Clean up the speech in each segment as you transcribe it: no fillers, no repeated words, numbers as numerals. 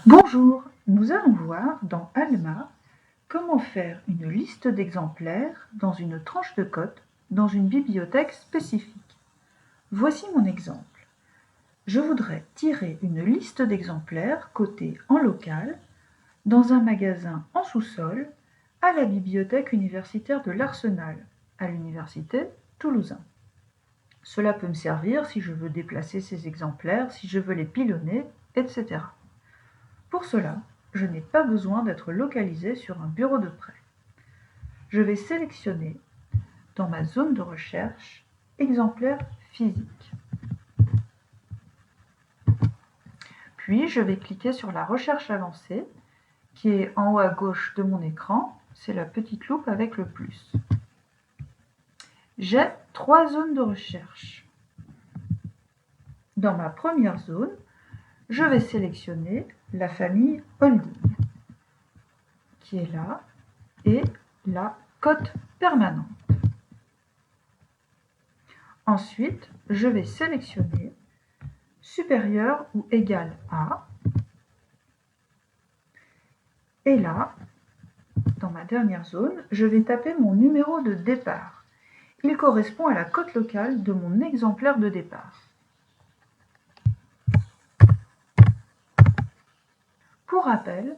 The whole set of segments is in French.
Bonjour, nous allons voir dans Alma comment faire une liste d'exemplaires dans une tranche de cote dans une bibliothèque spécifique. Voici mon exemple. Je voudrais tirer une liste d'exemplaires cotés en local dans un magasin en sous-sol à la bibliothèque universitaire de l'Arsenal, à l'université Toulousain. Cela peut me servir si je veux déplacer ces exemplaires, si je veux les pilonner, etc. Pour cela, je n'ai pas besoin d'être localisé sur un bureau de prêt. Je vais sélectionner dans ma zone de recherche exemplaires physiques. Puis je vais cliquer sur la recherche avancée qui est en haut à gauche de mon écran, c'est la petite loupe avec le plus. J'ai 3 zones de recherche. Dans ma première zone, je vais sélectionner la famille Holding, qui est là, et la cote permanente. Ensuite, je vais sélectionner supérieur ou égal à, et là, dans ma dernière zone, je vais taper mon numéro de départ. Il correspond à la cote locale de mon exemplaire de départ. Pour rappel,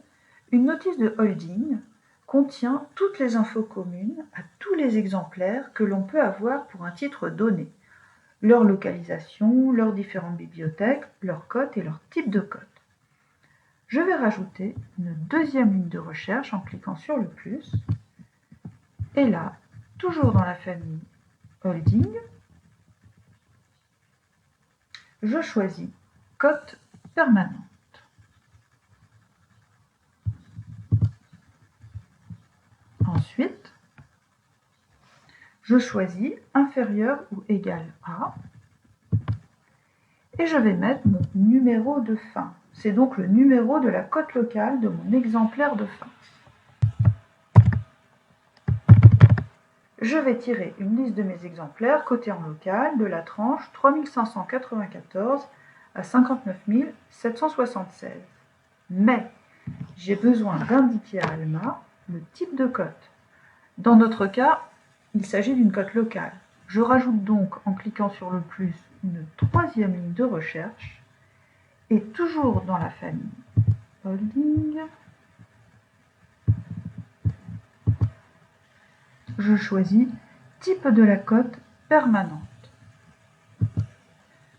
une notice de holding contient toutes les infos communes à tous les exemplaires que l'on peut avoir pour un titre donné, leur localisation, leurs différentes bibliothèques, leur cote et leur type de cote. Je vais rajouter une deuxième ligne de recherche en cliquant sur le plus. Et là, toujours dans la famille Holding, je choisis cote permanente. Ensuite, je choisis inférieur ou égal à et je vais mettre mon numéro de fin. C'est donc le numéro de la cote locale de mon exemplaire de fin. Je vais tirer une liste de mes exemplaires cotés en local de la tranche 3594 à 59 776. Mais j'ai besoin d'indiquer à Alma le type de cote. Dans notre cas, il s'agit d'une cote locale. Je rajoute donc, en cliquant sur le plus, une troisième ligne de recherche et toujours dans la famille Holding, je choisis type de la cote permanente.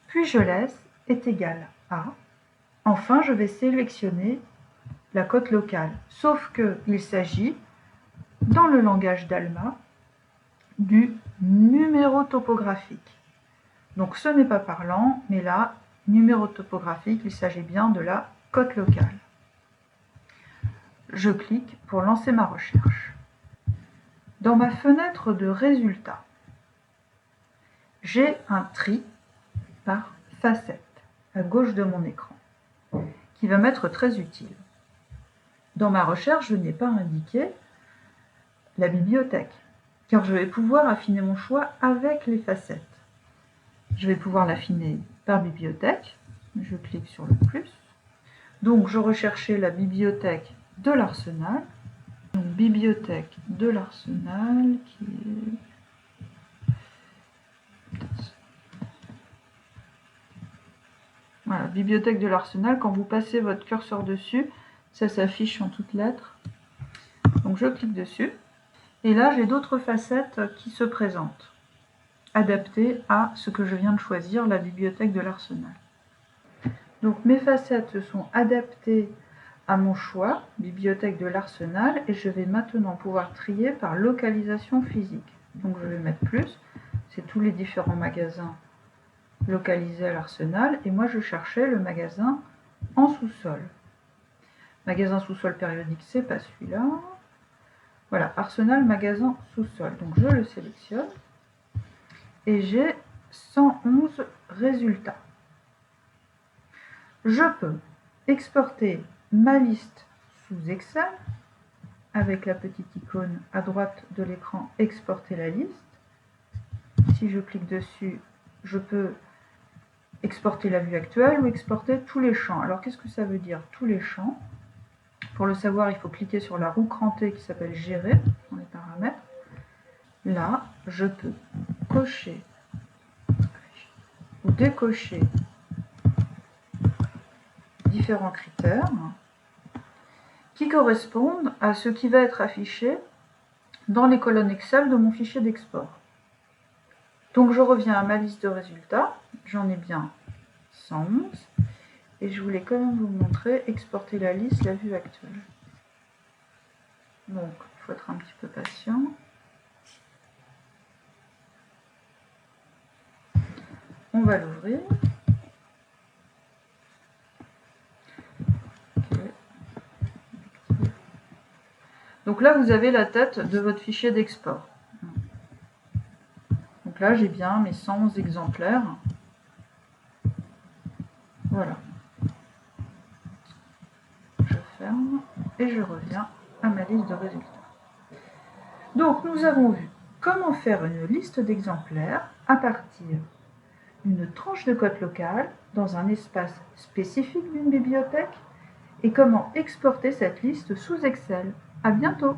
Puis je laisse est égal à. Enfin, je vais sélectionner la cote locale, sauf qu'il s'agit, dans le langage d'Alma, du numéro topographique. Donc ce n'est pas parlant, mais là, numéro topographique, il s'agit bien de la cote locale. Je clique pour lancer ma recherche. Dans ma fenêtre de résultats, j'ai un tri par facette à gauche de mon écran, qui va m'être très utile. Dans ma recherche, je n'ai pas indiqué la bibliothèque, car je vais pouvoir affiner mon choix avec les facettes. Je vais pouvoir l'affiner par bibliothèque. Je clique sur le plus. Donc, je recherchais la bibliothèque de l'Arsenal. Donc, bibliothèque de l'Arsenal qui est... Voilà, bibliothèque de l'Arsenal. Quand vous passez votre curseur dessus, ça s'affiche en toutes lettres. Donc, je clique dessus. Et là, j'ai d'autres facettes qui se présentent, adaptées à ce que je viens de choisir, la bibliothèque de l'Arsenal. Donc mes facettes sont adaptées à mon choix, bibliothèque de l'Arsenal, et je vais maintenant pouvoir trier par localisation physique. Donc je vais mettre plus, c'est tous les différents magasins localisés à l'Arsenal, et moi je cherchais le magasin en sous-sol. Magasin sous-sol périodique, c'est pas celui-là. Voilà, Arsenal, magasin sous-sol. Donc je le sélectionne, et j'ai 111 résultats. Je peux exporter ma liste sous Excel avec la petite icône à droite de l'écran « Exporter la liste ». Si je clique dessus, je peux exporter la vue actuelle ou exporter tous les champs. Alors qu'est-ce que ça veut dire tous les champs? Pour le savoir, il faut cliquer sur la roue crantée qui s'appelle Gérer dans les paramètres. Là, je peux cocher ou décocher différents critères qui correspondent à ce qui va être affiché dans les colonnes Excel de mon fichier d'export. Donc je reviens à ma liste de résultats, j'en ai bien 111, et je voulais quand même vous montrer exporter la liste, la vue actuelle. Donc il faut être un petit peu patient. On va l'ouvrir. Okay. Donc là vous avez la tête de votre fichier d'export. Donc là j'ai bien mes 111 exemplaires. Voilà. Je ferme et je reviens à ma liste de résultats. Donc nous avons vu comment faire une liste d'exemplaires à partir d'une tranche de code local dans un espace spécifique d'une bibliothèque et comment exporter cette liste sous Excel. À bientôt!